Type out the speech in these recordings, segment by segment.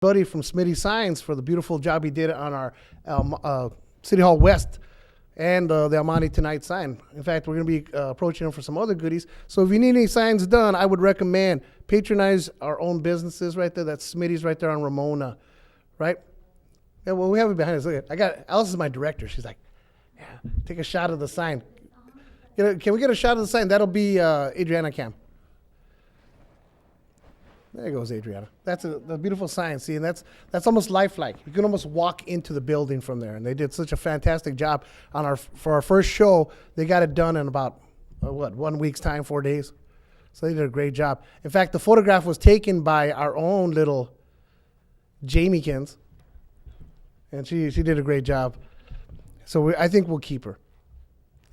Buddy from Smitty Signs for the beautiful job he did on our City Hall West and the Monte Tonight sign. In fact, we're going to be approaching him for some other goodies. So if you need any signs done, I would recommend patronize our own businesses right there. That's Smitty's right there on Ramona, right? Yeah, well, we have it behind us. Look, Alice is my director. She's like, yeah, take a shot of the sign. Can we get a shot of the sign? That'll be Adriana Cam. There goes Adriana. That's a beautiful sign. See, and that's almost lifelike. You can almost walk into the building from there. And they did such a fantastic job for our first show. They got it done in about 1 week's time, 4 days. So they did a great job. In fact, the photograph was taken by our own little Jamiekins, and she did a great job. So I think we'll keep her.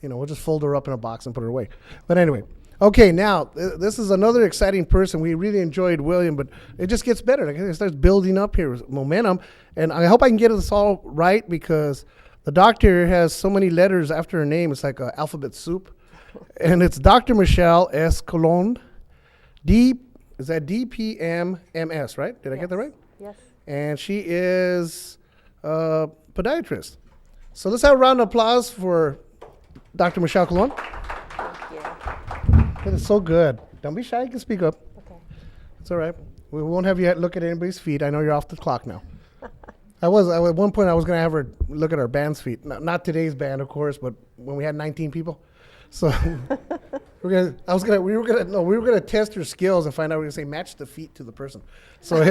We'll just fold her up in a box and put her away. But anyway. Okay, now, this is another exciting person. We really enjoyed William, but it just gets better. It starts building up here with momentum, and I hope I can get this all right because the doctor has so many letters after her name. It's like alphabet soup, and it's Dr. Michelle S. Colon, is that DPMMS, right? Did I get that right? Yes. And she is a podiatrist. So let's have a round of applause for Dr. Michelle Colon. That is so good. Don't be shy. You can speak up. Okay. It's all right. We won't have you look at anybody's feet. I know you're off the clock now. At one point, I was going to have her look at our band's feet. Not today's band, of course, but when we had 19 people. So we were gonna test her skills and find out. We were going to say match the feet to the person. So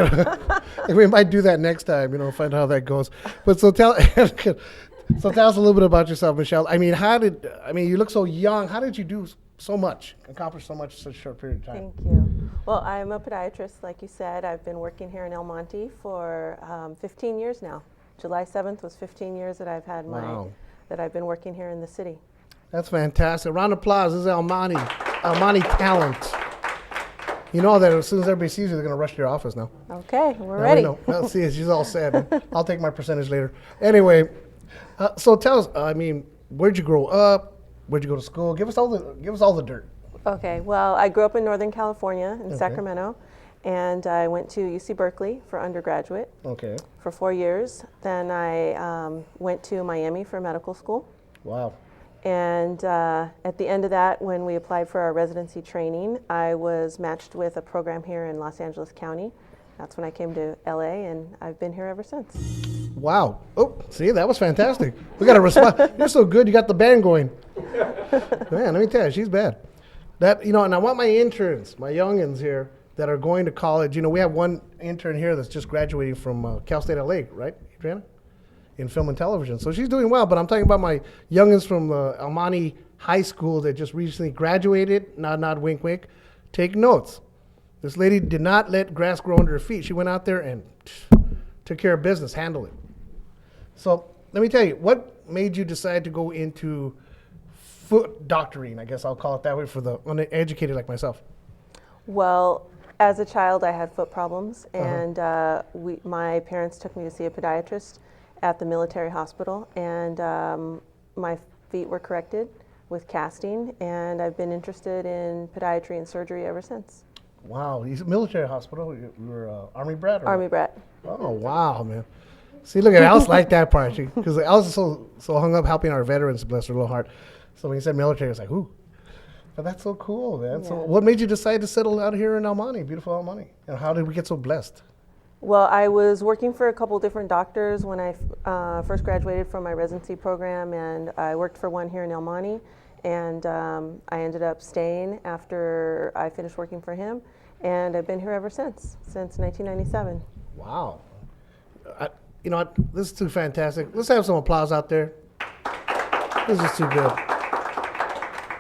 we might do that next time. Find out how that goes. But so tell us a little bit about yourself, Michelle. You look so young. How did you do accomplish so much in such a short period of time? Thank you. Well, I'm a podiatrist, like you said. I've been working here in El Monte for 15 years now. July 7th was 15 years that I've had that I've been working here in the city. That's fantastic. Round of applause. This is El Monte talent. You know that as soon as everybody sees you, they're going to rush to your office now. Okay, we're ready. Well, see, she's all sad. I'll take my percentage later. Anyway, so tell us, where'd you grow up? Where'd you go to school? Give us all the dirt. Okay. Well, I grew up in Northern California in Sacramento, and I went to UC Berkeley for undergraduate. Okay. For 4 years. Then I went to Miami for medical school. Wow. And at the end of that, when we applied for our residency training, I was matched with a program here in Los Angeles County. That's when I came to LA, and I've been here ever since. Wow. Oh, see, that was fantastic. We got a response. You're so good, you got the band going. Man, let me tell you, she's bad. And I want my interns, my youngins here that are going to college. We have one intern here that's just graduating from Cal State LA, right, Adriana? In film and television. So she's doing well, but I'm talking about my youngins from the El Monte High School that just recently graduated. Nod, nod, wink, wink. Take notes. This lady did not let grass grow under her feet. She went out there and took care of business, handled it. So let me tell you, what made you decide to go into foot doctoring? I guess I'll call it that way for the uneducated like myself. Well, as a child, I had foot problems, and my parents took me to see a podiatrist at the military hospital, and my feet were corrected with casting, and I've been interested in podiatry and surgery ever since. Wow, military hospital. You were Army brat? Army brat. Oh, wow, man. See, look at Alice like that part, because Alice is so hung up helping our veterans, bless her little heart. So when you said military, it's like, ooh. But that's so cool, man. Yeah. So what made you decide to settle out here in El Monte, beautiful El Monte? And how did we get so blessed? Well, I was working for a couple different doctors when I first graduated from my residency program, and I worked for one here in El Monte, and I ended up staying after I finished working for him, and I've been here ever since 1997. Wow. You know what? This is too fantastic. Let's have some applause out there. This is too good.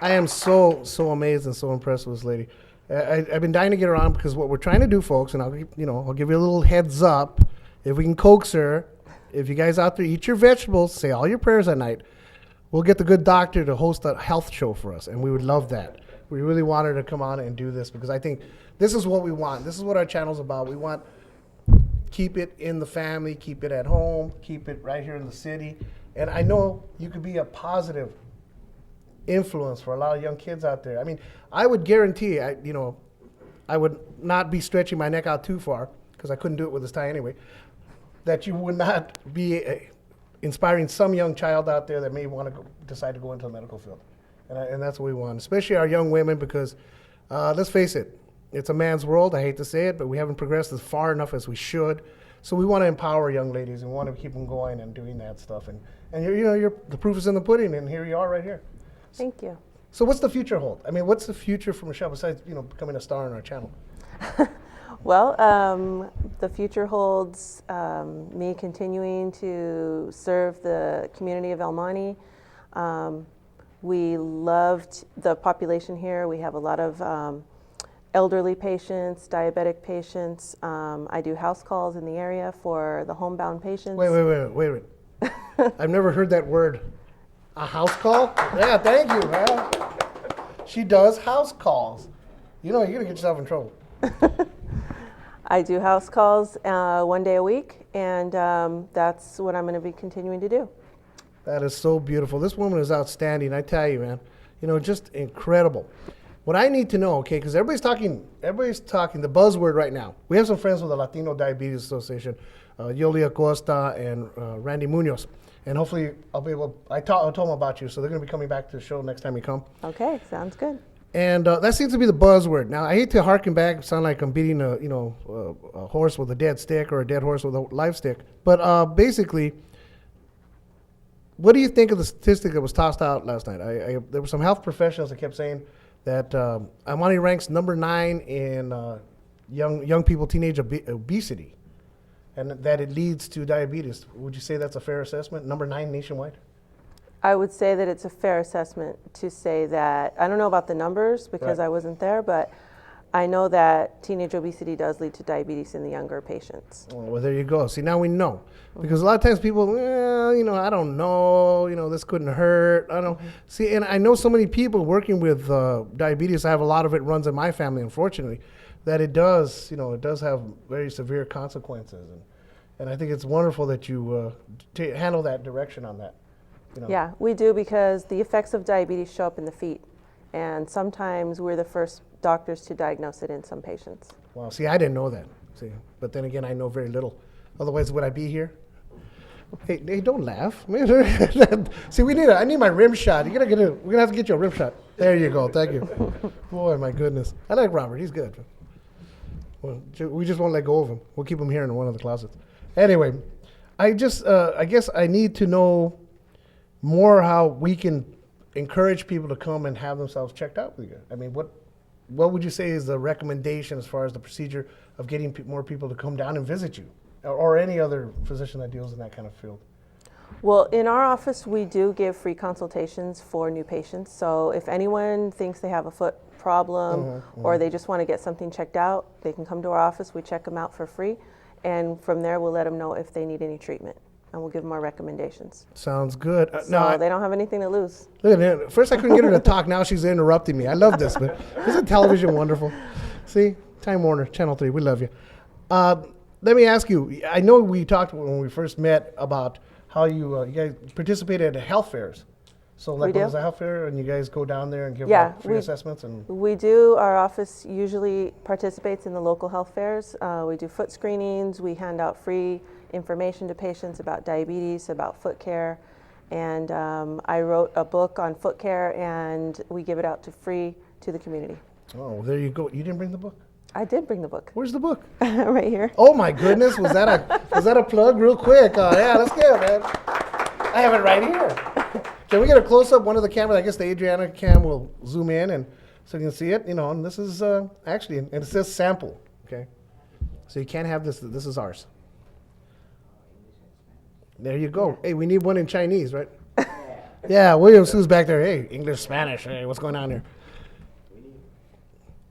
I am so amazed and so impressed with this lady. I've been dying to get her on because what we're trying to do, folks, and I'll give you a little heads up. If we can coax her, if you guys out there eat your vegetables, say all your prayers at night, we'll get the good doctor to host a health show for us, and we would love that. We really want her to come on and do this because I think this is what we want. This is what our channel's about. We want keep it in the family, keep it at home, keep it right here in the city. And I know you could be a positive influence for a lot of young kids out there. I mean, I would guarantee, I would not be stretching my neck out too far because because I couldn't do it with this tie anyway, that you would not be inspiring some young child out there that may want to decide to go into the medical field. And that's what we want, especially our young women, because let's face it, it's a man's world. I hate to say it, but we haven't progressed as far enough as we should. So we want to empower young ladies and want to keep them going and doing that stuff. And the proof is in the pudding, and here you are right here. Thank you. So what's the future hold? I mean, what's the future for Michelle besides, becoming a star on our channel? Well, the future holds me continuing to serve the community of El Monte. We loved the population here. We have a lot of elderly patients, diabetic patients. I do house calls in the area for the homebound patients. Wait. I've never heard that word. A house call? Yeah, thank you, man. She does house calls. You're going to get yourself in trouble. I do house calls 1 day a week, and that's what I'm going to be continuing to do. That is so beautiful. This woman is outstanding, I tell you, man. Just incredible. What I need to know, okay, because everybody's talking the buzzword right now. We have some friends with the Latino Diabetes Association, Yoli Acosta and Randy Munoz. And hopefully I'll be able, I told them about you, so they're going to be coming back to the show next time you come. Okay, sounds good. And that seems to be the buzzword. Now, I hate to harken back, sound like I'm beating a horse with a dead stick or a dead horse with a live stick. But basically, what do you think of the statistic that was tossed out last night? There were some health professionals that kept saying that El Monte ranks number 9 in young people, teenage obesity, and that it leads to diabetes. Would you say that's a fair assessment? Number 9 nationwide? I would say that it's a fair assessment to say that. I don't know about the numbers because I wasn't there, but I know that teenage obesity does lead to diabetes in the younger patients. Oh, well, there you go. See, now we know. Because a lot of times people, I don't know, this couldn't hurt. I don't. See, and I know so many people working with diabetes. I have a lot of it runs in my family, unfortunately, that it does have very severe consequences. And I think it's wonderful that you handle that direction on that. Yeah, we do, because the effects of diabetes show up in the feet. And sometimes we're the first doctors to diagnose it in some patients. Well, see, I didn't know that. See, but then again, I know very little. Otherwise, would I be here? Hey, don't laugh. See, I need my rim shot. We're gonna have to get you a rim shot. There you go. Thank you. Boy, my goodness. I like Robert. He's good. Well, we just won't let go of him. We'll keep him here in one of the closets. Anyway, I guess I need to know more how we can encourage people to come and have themselves checked out with you. I mean, what would you say is the recommendation as far as the procedure of getting more people to come down and visit you, or any other physician that deals in that kind of field? Well, in our office, we do give free consultations for new patients. So if anyone thinks they have a foot problem or they just want to get something checked out, they can come to our office. We check them out for free. And from there, we'll let them know if they need any treatment. And we'll give them our recommendations. Sounds good. So they don't have anything to lose. Look at that. First I couldn't get her to talk. Now she's interrupting me. I love this. But isn't television wonderful? See? Time Warner, Channel 3. We love you. Let me ask you. I know we talked when we first met about how you guys participated at health fairs. So like when there's a health fair and you guys go down there and give free assessments? We do. Our office usually participates in the local health fairs. We do foot screenings. We hand out free information to patients about diabetes, about foot care. And I wrote a book on foot care, and we give it out to free to the community. Oh, there you go. You didn't bring the book? I did bring the book. Where's the book? Right here. Oh my goodness, was that a plug real quick? Yeah, let's get it, man. I have it right here. Can we get a close-up, one of the cameras? I guess the Adriana cam will zoom in and so you can see it, and this is actually, and it says sample, okay? So you can't have this is ours. There you go. Hey, we need one in Chinese, right? Yeah, William Sue's back there. Hey, English, Spanish. Hey, what's going on here?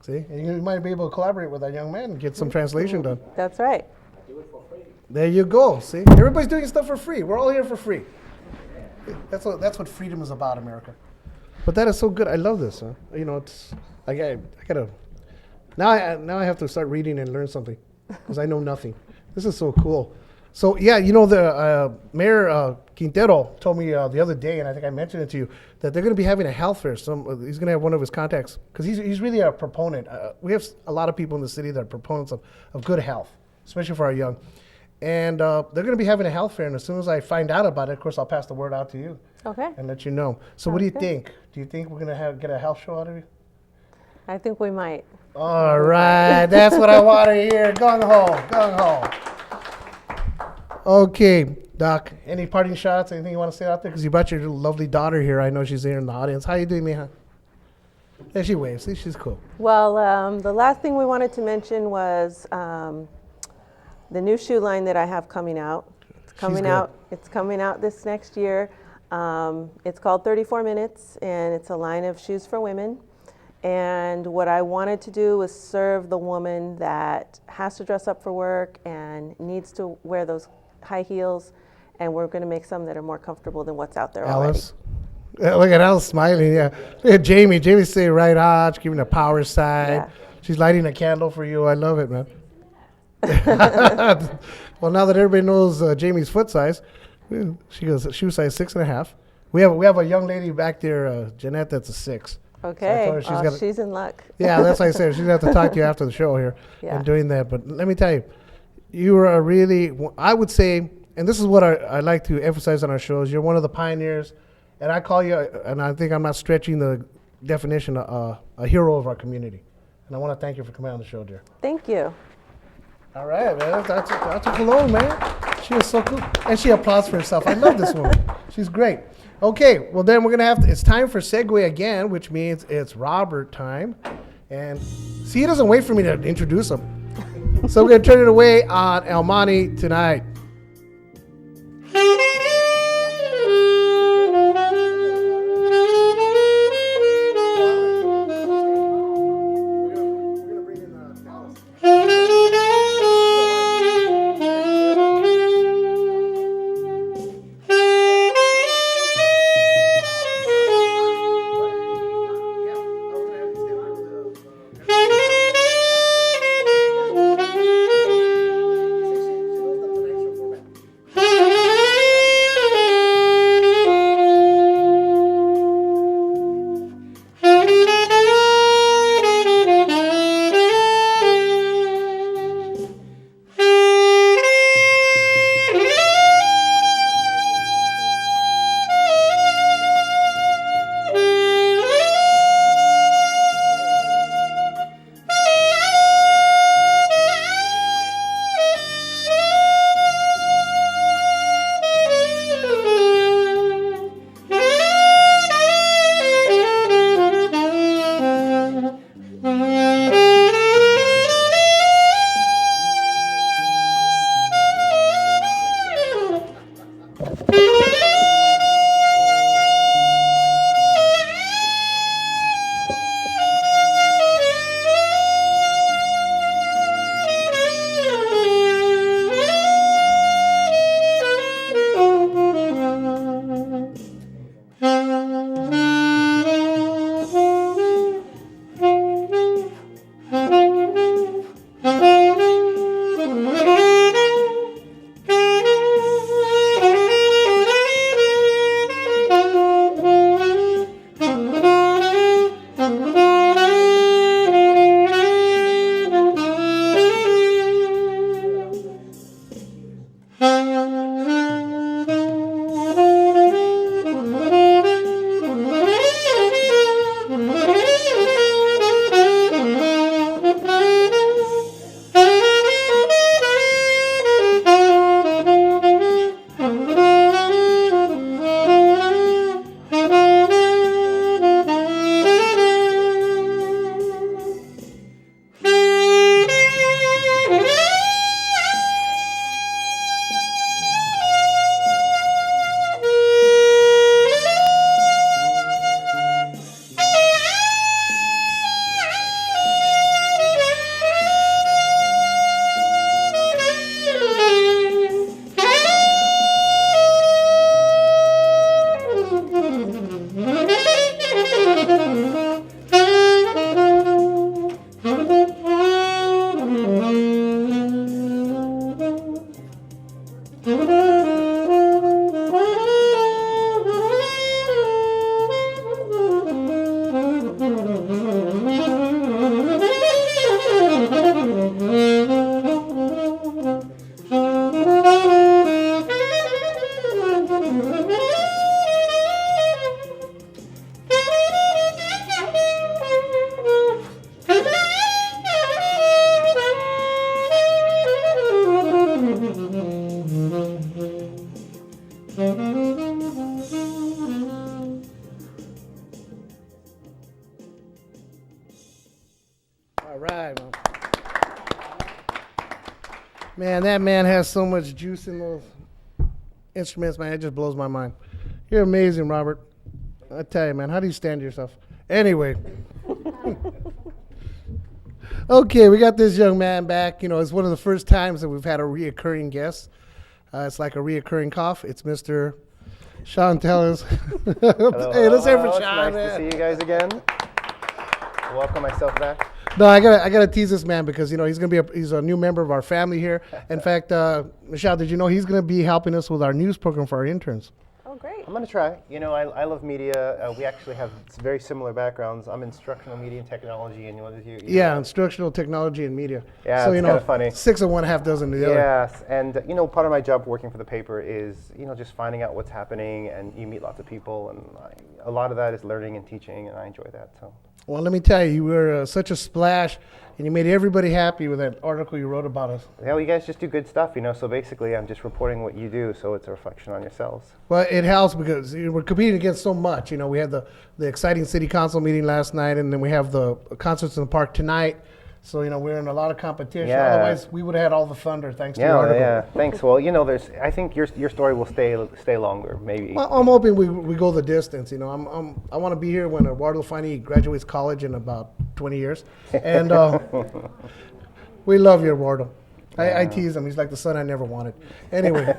See, and you might be able to collaborate with that young man and get some translation done. That's right. There you go. See, everybody's doing stuff for free. We're all here for free. That's what freedom is about, America. But that is so good. I love this. It's I gotta now I have to start reading and learn something because I know nothing. This is so cool. So yeah, the Mayor Quintero told me the other day, and I think I mentioned it to you, that they're going to be having a health fair. He's going to have one of his contacts because he's really a proponent. We have a lot of people in the city that are proponents of good health, especially for our young. And they're going to be having a health fair, and as soon as I find out about it, of course, I'll pass the word out to you. Okay. And let you know. So what do you Sounds good. think? Do you think we're going to get a health show out of you? I think we might. All right, that's what I want to hear. Gung ho, gung ho. Okay, Doc, any parting shots? Anything you want to say out there? Because you brought your lovely daughter here. I know she's here in the audience. How you doing, Mija? Yeah, she waves. See, she's cool. Well, the last thing we wanted to mention was the new shoe line that I have coming out. It's coming out this next year. It's called 34 Minutes, and it's a line of shoes for women. And what I wanted to do was serve the woman that has to dress up for work and needs to wear those high heels. And we're going to make some that are more comfortable than what's out there Alice. Yeah, look at Alice smiling. Yeah. Look at Jamie. Jamie's saying right on. She's giving a power side. Yeah. She's lighting a candle for you. I love it, man. Well, now that everybody knows Jamie's foot size, she goes shoe size 6.5. We have a young lady back there, Jeanette, that's a 6. Okay, So I told her she's in luck. Yeah, that's what I said. She's going to have to talk to you after the show here Yeah. and doing that. But let me tell you, you are really, I would say, and this is what I like to emphasize on our shows, you're one of the pioneers. And I call you, and I think I'm not stretching the definition, a hero of our community. And I want to thank you for coming on the show, dear. Thank you. All right, man. That's a cologne, man. She is so cool. And she applauds for herself. I love this woman. She's great. Okay, well, then we're going to have to, it's time for segue again, which means it's Robert time. And see, he doesn't wait for me to introduce him. So we're going to turn it away on El Monte Tonight. Man, that man has so much juice in those instruments, man. It just blows my mind. You're amazing, Robert. I tell you, man, how do you stand to yourself? Anyway. Okay, we got this young man back. You know, it's one of the first times that we've had a reoccurring guest. It's like a reoccurring cough. It's Mr. Sean Tellers. Hey, let's hear for It's Sean, nice man. to see you guys again. Welcome myself back. No, I gotta tease this man because you know he's a new member of our family here. In fact, Michelle, did you know he's gonna be helping us with our news program for our interns? Oh, great. I'm going to try. You know, I love media. We actually have very similar backgrounds. I'm instructional media and technology, and Yeah, instructional technology and media. Yeah, so it's you know, kinda funny. 6 of one, half dozen of the other. Yes, and you know, part of my job working for the paper is just finding out what's happening, and you meet lots of people, and a lot of that is learning and teaching, and I enjoy that. So. Well, let me tell you, you were such a splash, and you made everybody happy with that article you wrote about us. Yeah, well, you guys just do good stuff, So basically, I'm just reporting what you do, so it's a reflection on yourselves. Well, it helps because we're competing against so much. You know, we had the exciting city council meeting last night, and then we have the concerts in the park tonight. So, you know, we're in a lot of competition. Yeah. Otherwise, we would have had all the thunder thanks to your article. Yeah, thanks. Well, I think your story will stay longer, maybe. Well, I'm hoping we go the distance. You know, I want to be here when Eduardo finally graduates college in about 20 years. And we love you, Eduardo. I tease him. He's like the son I never wanted. Anyway,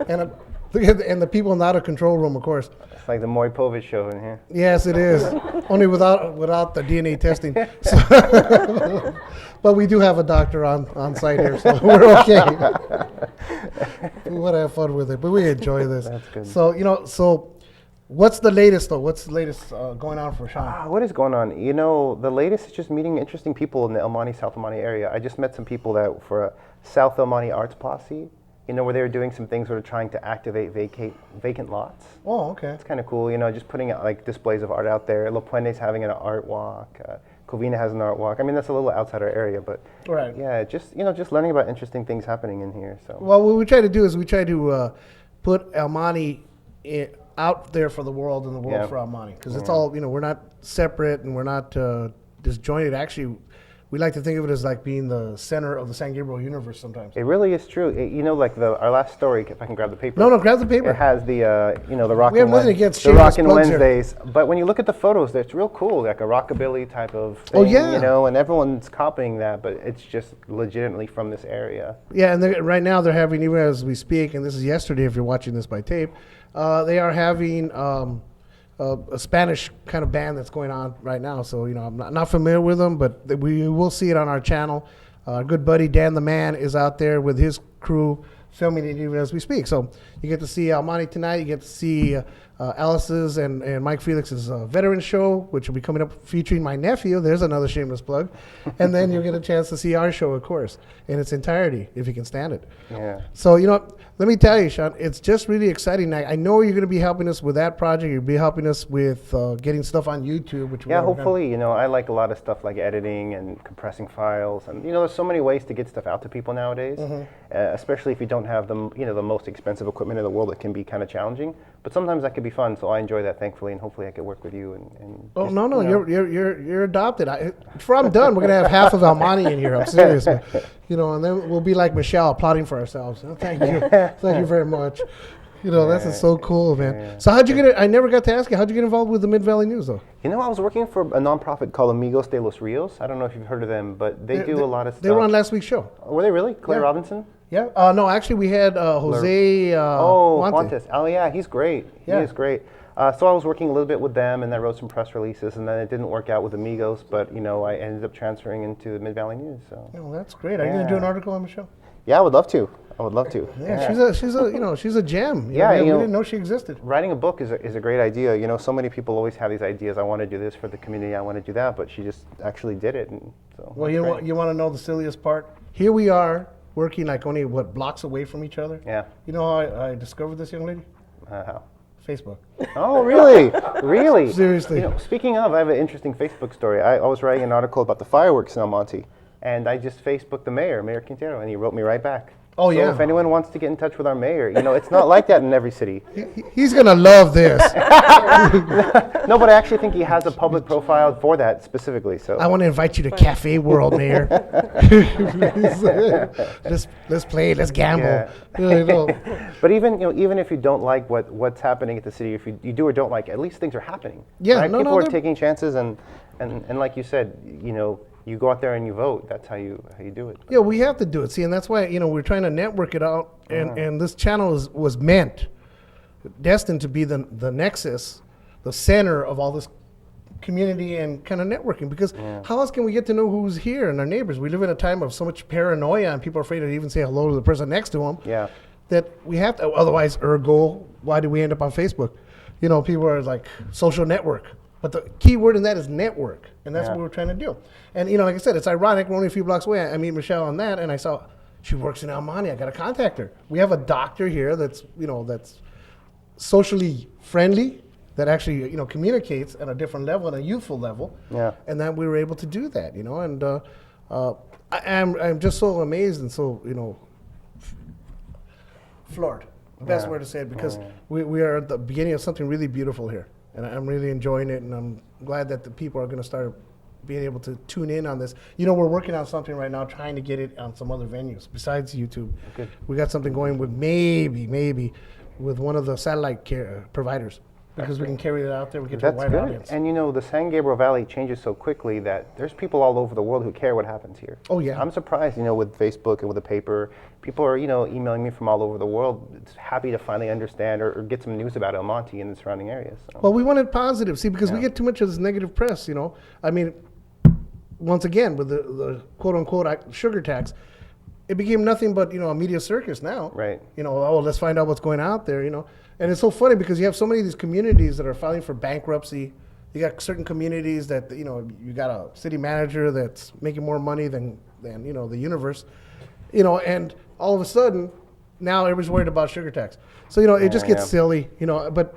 and the people in the out of control room, of course. It's like the Maury Povich show in here. Yes, it is. Only without the DNA testing. So, but we do have a doctor on site here, so we're okay. We want to have fun with it, but we enjoy this. That's good. So what's the latest, though? What's the latest going on for Sean? What is going on? The latest is just meeting interesting people in the El Monte, South El Monte area. I just met some people that for a South El Monte Arts Posse, where they were doing some things sort of trying to activate vacant lots. Oh, okay. It's kind of cool, just putting out like displays of art out there. La Puente's having an art walk. Covina has an art walk. I mean, that's a little outside our area, but Right. yeah, just learning about interesting things happening in here. So Well, what we try to do is we try to put El Monte out there for the world and the world Yeah. for El Monte. Because it's all, we're not separate and we're not disjointed. Actually, we like to think of it as like being the center of the San Gabriel universe sometimes. it really is true. Like our last story, if I can grab the paper. No, grab the paper. It has the the rock. We have nothing against the shameless Rockin' plugs here. Wednesdays, but when you look at the photos, it's real cool, like a rockabilly type of thing. Oh, yeah. And everyone's copying that, but it's just legitimately from this area. Yeah, and right now they're having, even as we speak, and this is yesterday if you're watching this by tape, they are having a Spanish kind of band that's going on right now. So, I'm not familiar with them, but we will see it on our channel. Our good buddy Dan the Man is out there with his crew filming it even as we speak. So you get to see Monte Tonight. You get to see Alice's and Mike Felix's veteran show, which will be coming up featuring my nephew. There's another shameless plug. And then you'll get a chance to see our show, of course, in its entirety, if you can stand it. Yeah. So, let me tell you, Sean, it's just really exciting. I know you're going to be helping us with that project. You'll be helping us with getting stuff on YouTube. Which Yeah, hopefully, I like a lot of stuff like editing and compressing files. And, there's so many ways to get stuff out to people nowadays, especially if you don't have the most expensive equipment in the world. It can be kind of challenging. But sometimes that could be fun, so I enjoy that, thankfully, and hopefully I could work with you. Oh, no, you're adopted. Before I'm done, we're going to have half of El Monte in here. I'm serious. And then we'll be like Michelle, applauding for ourselves. Oh, thank you. Thank you very much. That's so cool, man. Yeah. So how'd you get it? I never got to ask you, how'd you get involved with the Mid-Valley News, though? I was working for a nonprofit called Amigos de los Rios. I don't know if you've heard of them, but they do a lot of stuff. They were on last week's show. Were they really? Claire Yeah. Robinson? Yeah. No, actually, we had Jose Montes. Oh, yeah, he's great. Yeah. He is great. So I was working a little bit with them, and I wrote some press releases, and then it didn't work out with Amigos, but, I ended up transferring into the Mid-Valley News. So. Oh, that's great. Are you going to do an article on Michelle? Yeah, I would love to. Yeah, she's a gem. Yeah, we didn't know she existed. Writing a book is a great idea. So many people always have these ideas. I want to do this for the community. I want to do that, but she just actually did it. And so. Well, you want to know the silliest part? Here we are working like only blocks away from each other. Yeah. You know how I discovered this young lady? How? Facebook. Oh, really? Really? Seriously. Speaking of, I have an interesting Facebook story. I was writing an article about the fireworks in El Monte, and I just Facebooked the mayor, Mayor Quintero, and he wrote me right back. Oh, So yeah. if anyone wants to get in touch with our mayor, it's not like that in every city. He's going to love this. No, but I actually think he has a public profile for that specifically. So I want to invite you to Cafe World, Mayor. let's play, let's gamble. Yeah. Yeah, I know. But even if you don't like what's happening at the city, if you do or don't like it, at least things are happening. Yeah, right? no, People no, are they're- taking chances, and like you said, you go out there and you vote. That's how you do it. Yeah, we have to do it. See, and that's why we're trying to network it out, and this channel was destined to be the nexus, the center of all this community and kind of networking. Because how else can we get to know who's here and our neighbors? We live in a time of so much paranoia, and people are afraid to even say hello to the person next to them. Yeah. That we have to. Otherwise, ergo, why do we end up on Facebook? People are like social network. But the key word in that is network, and that's what we're trying to do. And like I said, it's ironic. We're only a few blocks away. I meet Michelle on that, and I saw she works in El Monte. I got to contact her. We have a doctor here that's that's socially friendly, that actually communicates at a different level, at a youthful level. Yeah. And then we were able to do that. And I'm just so amazed and so floored. Best word to say it, because we are at the beginning of something really beautiful here. And I'm really enjoying it, and I'm glad that the people are going to start being able to tune in on this. We're working on something right now, trying to get it on some other venues besides YouTube. Good. We got something going with maybe with one of the satellite providers, because we can carry it out there. We get to a That's wide good. audience. And the San Gabriel Valley changes so quickly that there's people all over the world who care what happens here. Oh, yeah. I'm surprised, with Facebook and with the paper, people are, emailing me from all over the world. It's happy to finally understand or get some news about El Monte and the surrounding areas. So. Well, we wanted positive, see, because we get too much of this negative press, I mean, once again, with the quote-unquote sugar tax, it became nothing but, a media circus now. Right. Let's find out what's going out there, And it's so funny because you have so many of these communities that are filing for bankruptcy. You got certain communities that, you got a city manager that's making more money than the universe, and all of a sudden, now everybody's worried about sugar tax. So, it just gets silly, but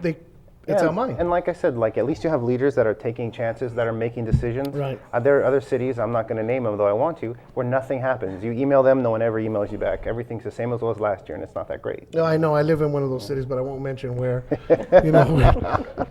it's our money. And like I said, at least you have leaders that are taking chances, that are making decisions. Right. There are other cities, I'm not going to name them, though I want to, where nothing happens. You email them, no one ever emails you back. Everything's the same as it was last year, and it's not that great. No, I know. I live in one of those cities, but I won't mention where.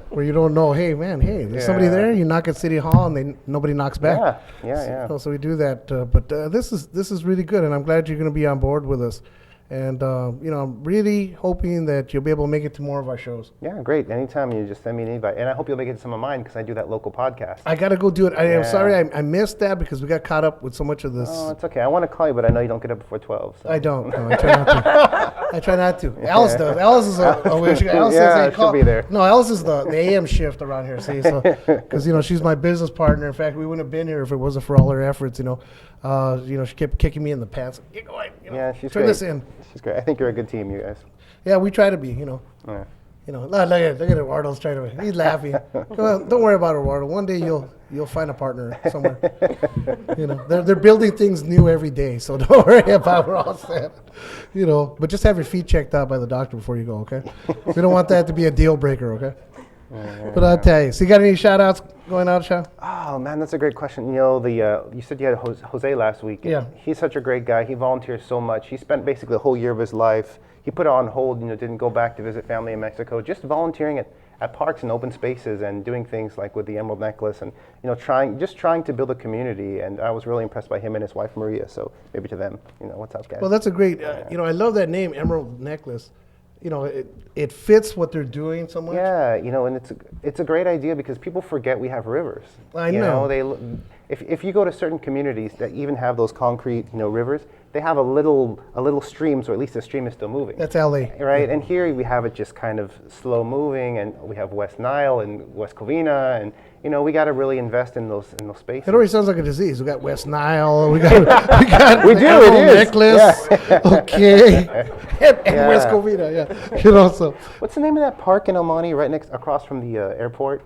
Where you don't know. Hey, man. Hey, there's somebody there. You knock at City Hall, and nobody knocks back. Yeah. So we do that. But this is really good, and I'm glad you're going to be on board with us. And I'm really hoping that you'll be able to make it to more of our shows. Yeah, great. Anytime, you just send me an invite. And I hope you'll make it to some of mine, because I do that local podcast. I got to go do it. I am sorry I missed that because we got caught up with so much of this. Oh, it's okay. I want to call you, but I know you don't get up before 12. So. I don't. No, I try not to. I try not to. Alice does. Alice is Alice Yeah, says, hey, she'll be there. No, Alice is the AM shift around here. See, so because she's my business partner. In fact, we wouldn't have been here if it wasn't for all her efforts. She kept kicking me in the pants. Get going. Yeah, she's turn great. this in. She's great. I think you're a good team, you guys. Yeah, we try to be. Yeah. Look at Eduardo's trying to. He's laughing. Well, don't worry about Eduardo. One day you'll find a partner somewhere. They're building things new every day, so don't worry about we're all set. But just have your feet checked out by the doctor before you go, okay? We don't want that to be a deal breaker, okay? But I'll tell you. So you got any shout outs going out, Sean? Oh man, that's a great question. You said you had Jose last week. Yeah. He's such a great guy. He volunteers so much. He spent basically the whole year of his life. He put it on hold, didn't go back to visit family in Mexico, just volunteering at parks and open spaces and doing things like with the Emerald Necklace and, trying to build a community. And I was really impressed by him and his wife, Maria. So maybe to them, what's up, guys? Well, that's a great, I love that name, Emerald Necklace. It fits what they're doing so much. Yeah, and it's a great idea because people forget we have rivers. I know. If you go to certain communities that even have those concrete, rivers, they have a little stream, so at least the stream is still moving. That's LA. Right, and here we have it just kind of slow moving, and we have West Nile and West Covina, and we got to really invest in those spaces. It already sounds like a disease. We got West Nile. We do. It is. Necklace. Yeah. Okay. And West Covina. Yeah. So. What's the name of that park in El Monte, right across from the airport?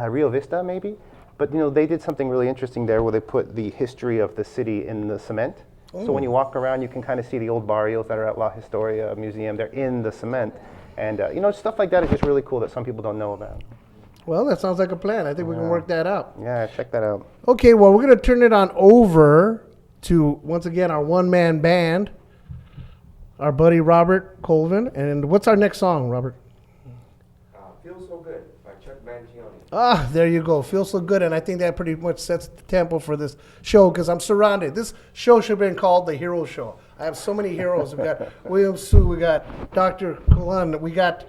Rio Vista, maybe. But they did something really interesting there, where they put the history of the city in the cement. So when you walk around, you can kind of see the old barrios that are at La Historia Museum. They're in the cement, and stuff like that is just really cool that some people don't know about. Well, that sounds like a plan. I think we can work that out. Yeah, check that out. Okay, well, we're going to turn it on over to, once again, our one-man band. our buddy Robert Colvin. And what's our next song, Robert? Feels So Good by Chuck Mangione. Ah, there you go. Feels so good. And I think that pretty much sets the tempo for this show because I'm surrounded. This show should have been called The Hero Show. I have so many heroes. We got William Sue. We got Dr. Kulun. We got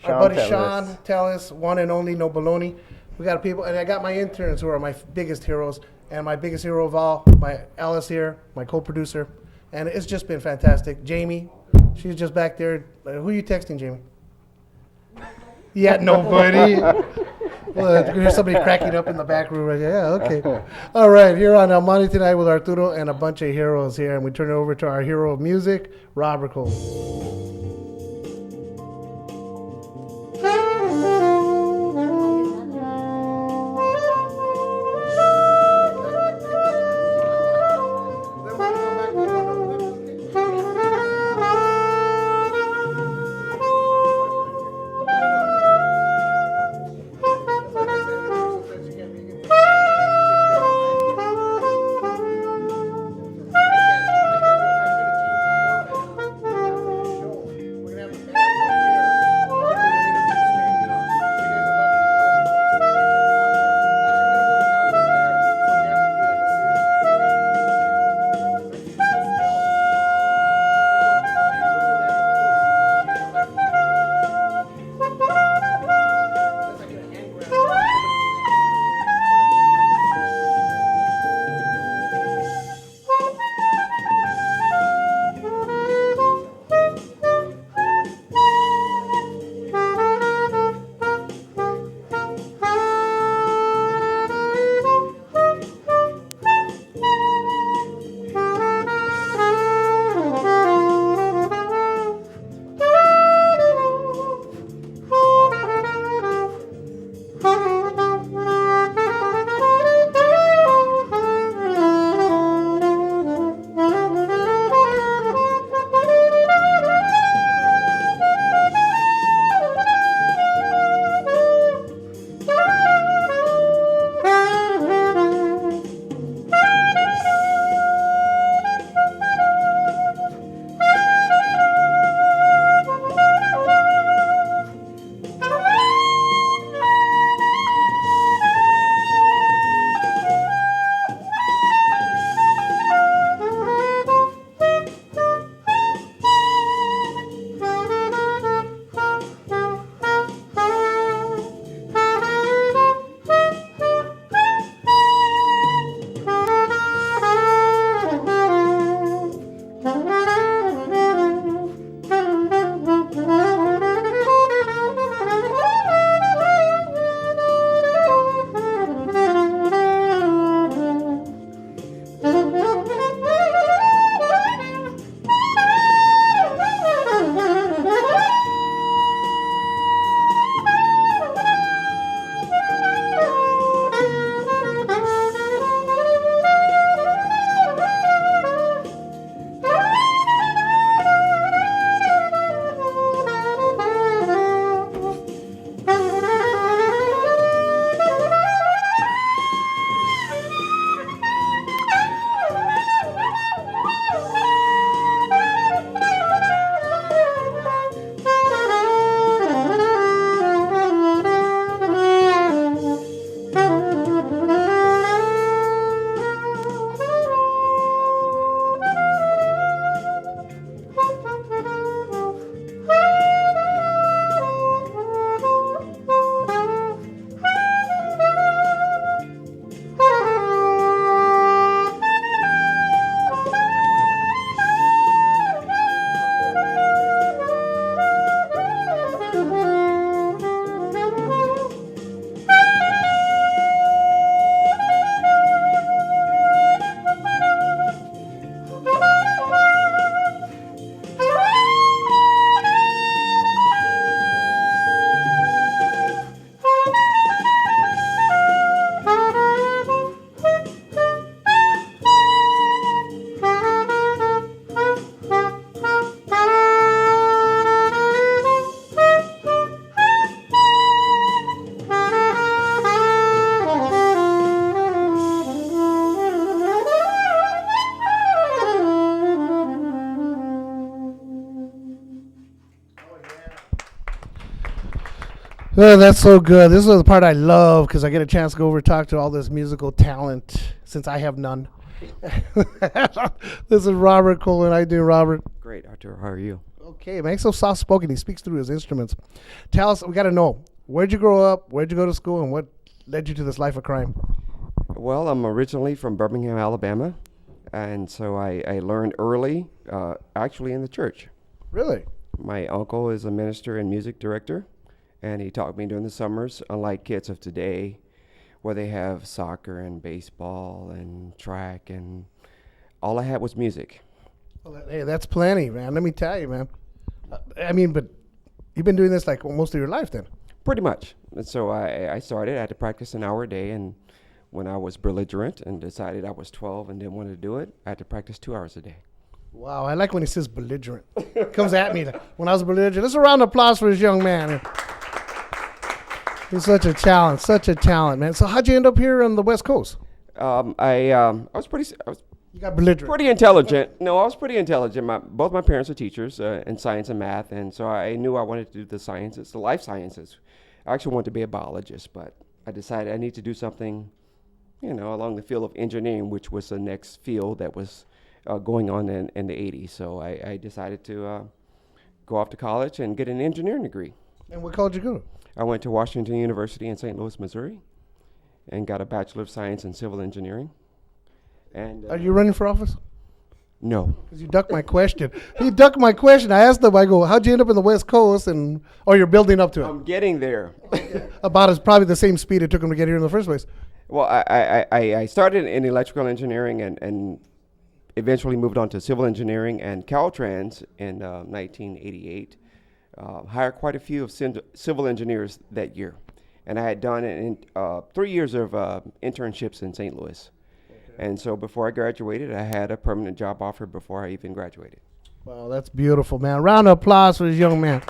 our buddy Sean Tellis, one and only, no baloney. We got people, and I got my interns who are my biggest heroes. And my biggest hero of all, my Alice here, my co-producer. And it's just been fantastic. Jamie, she's just back there. Who are you texting, Jamie? Yeah, nobody. Well, you hear somebody cracking up in the back room right there. Yeah, okay. All right, here on Monte Tonight with Arturo and a bunch of heroes here. And we turn it over to our hero of music, Robert Cole. Oh, that's so good. This is the part I love because I get a chance to go over and talk to all this musical talent since I have none. This is Robert Coleman. How you doing, Robert? Great, Arturo. How are you? Okay, man. He's so soft spoken. He speaks through his instruments. Tell us, we got to know, where'd you grow up? Where'd you go to school? And what led you to this life of crime? Well, I'm originally from Birmingham, Alabama, and so I learned early, actually in the church. Really? My uncle is a minister and music director, and he taught me during the summers, unlike kids of today, where they have soccer and baseball and track, and all I had was music. Well, hey, that's plenty, man. Let me tell you, man. But you've been doing this like most of your life then. Pretty much. And so I started, I had to practice an hour a day, and when I was belligerent and decided I was 12 and didn't want to do it, I had to practice 2 hours a day. Wow, I like when he says belligerent. Comes at me. When I was belligerent. Let's a round of applause for this young man. He's such a talent, man. So how'd you end up here on the West Coast? I was You got belligerent. pretty intelligent. No, I was pretty intelligent. Both my parents are teachers in science and math, and so I knew I wanted to do the sciences, the life sciences. I actually wanted to be a biologist, but I decided I need to do something, along the field of engineering, which was the next field that was going on in the 80s. So I decided to go off to college and get an engineering degree. And what college you go to? I went to Washington University in St. Louis, Missouri, and got a Bachelor of Science in Civil Engineering. And Are you running for office? no, Because you ducked my question. He ducked my question. I asked him, I go, how'd you end up in the West Coast? Or you're building up to it? I'm getting there. About as probably the same speed it took him to get here in the first place. Well, I started in electrical engineering and eventually moved on to civil engineering, and Caltrans in 1988 hired quite a few of civil engineers that year. And I had done 3 years of internships in St. Louis. And so before I graduated, I had a permanent job offer before I even graduated. Wow, that's beautiful, man. Round of applause for this young man.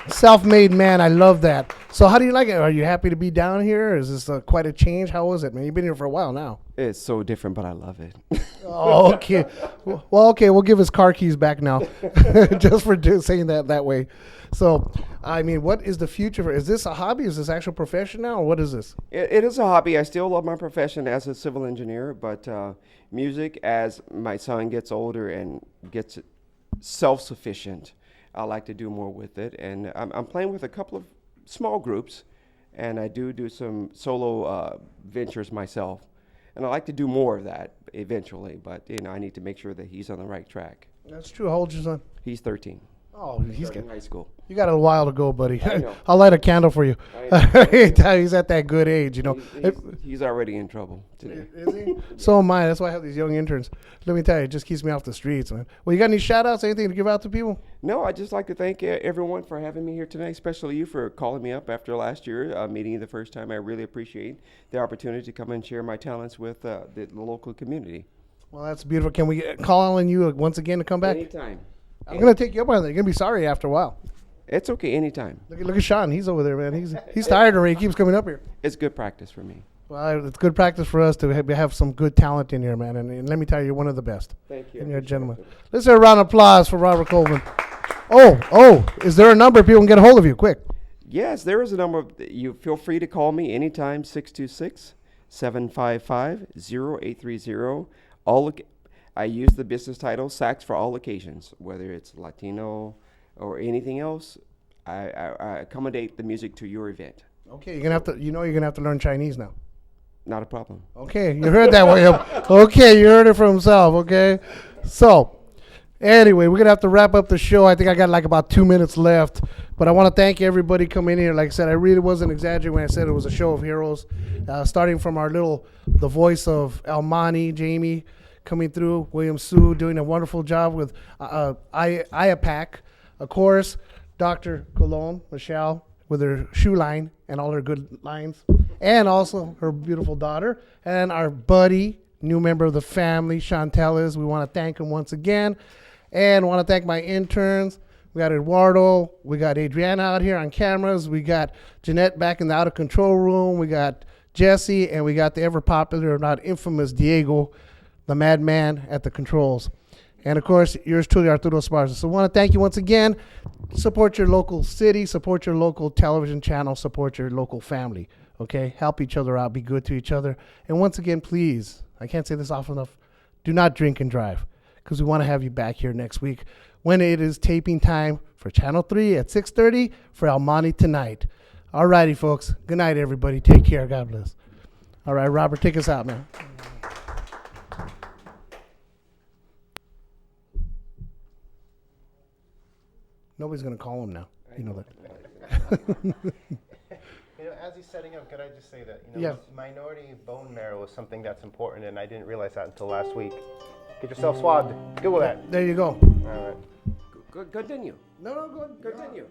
Self-made man. I love that. So how do you like it? Are you happy to be down here? Is this quite a change? How was it, man? You've been here for a while now. It's so different, but I love it. Oh, okay. Well, okay, we'll give his car keys back now, just for saying that way. So, what is the future for? Is this a hobby? Is this actual profession now, or what is this? It is a hobby. I still love my profession as a civil engineer, but music, as my son gets older and gets self-sufficient, I like to do more with it. And I'm playing with a couple of small groups, and I do some solo ventures myself. And I like to do more of that eventually, but I need to make sure that he's on the right track. That's true. How old is your son? He's 13. Oh, he's Starting got. high school. You got a while to go, buddy. I know. I'll light a candle for you. I He's at that good age, He's already in trouble today. Is he? So am I. That's why I have these young interns. Let me tell you, it just keeps me off the streets, man. Well, you got any shout outs, anything to give out to people? No, I'd just like to thank everyone for having me here tonight, especially you for calling me up after last year, meeting you the first time. I really appreciate the opportunity to come and share my talents with the local community. Well, that's beautiful. Can we call on you once again to come back? Anytime. I'm going to take you up on that. You're going to be sorry after a while. It's okay, anytime. Look at Sean. He's over there, man. He's tired already. He keeps coming up here. It's good practice for me. Well, it's good practice for us to have some good talent in here, man. And let me tell you, you're one of the best. Thank you. And you're a gentleman. Let's hear a round of applause for Robert Coleman. Oh, is there a number people can get a hold of you? Quick. Yes, there is a number. You feel free to call me anytime, 626-755-0830. I use the business title Sax for all occasions, whether it's Latino or anything else. I accommodate the music to your event. Okay, you're gonna have to learn Chinese now. Not a problem. Okay, you heard that, William. Okay, you heard it from himself. Okay, so anyway, we're gonna have to wrap up the show. I think I got like about 2 minutes left, but I want to thank everybody coming in here. Like I said, I really wasn't exaggerating when I said it was a show of heroes. Starting from the voice of Almani, Jamie, coming through, William Sue doing a wonderful job with IAPAC, of course, Dr. Colon, Michelle, with her shoe line and all her good lines, and also her beautiful daughter, and our buddy, new member of the family, Chantel is. We want to thank him once again, and want to thank my interns. We got Eduardo, we got Adriana out here on cameras, we got Jeanette back in the out of control room, we got Jesse, and we got the ever popular, if not infamous, Diego, the madman at the controls. And of course, yours truly, Arturo Esparza. So I want to thank you once again. Support your local city, support your local television channel, support your local family. Okay? Help each other out, be good to each other. And once again, please, I can't say this often enough, do not drink and drive, because we want to have you back here next week when it is taping time for Channel 3 at 6:30 for El Monte Tonight. All righty, folks. Good night, everybody. Take care. God bless. All right, Robert, take us out, man. Nobody's going to call him now. You know that. You know, as he's setting up, could I just say that, Yeah. minority bone marrow is something that's important, and I didn't realize that until last week. Get yourself swabbed. Google that. There you go. All right. Continue. No, go ahead. Continue.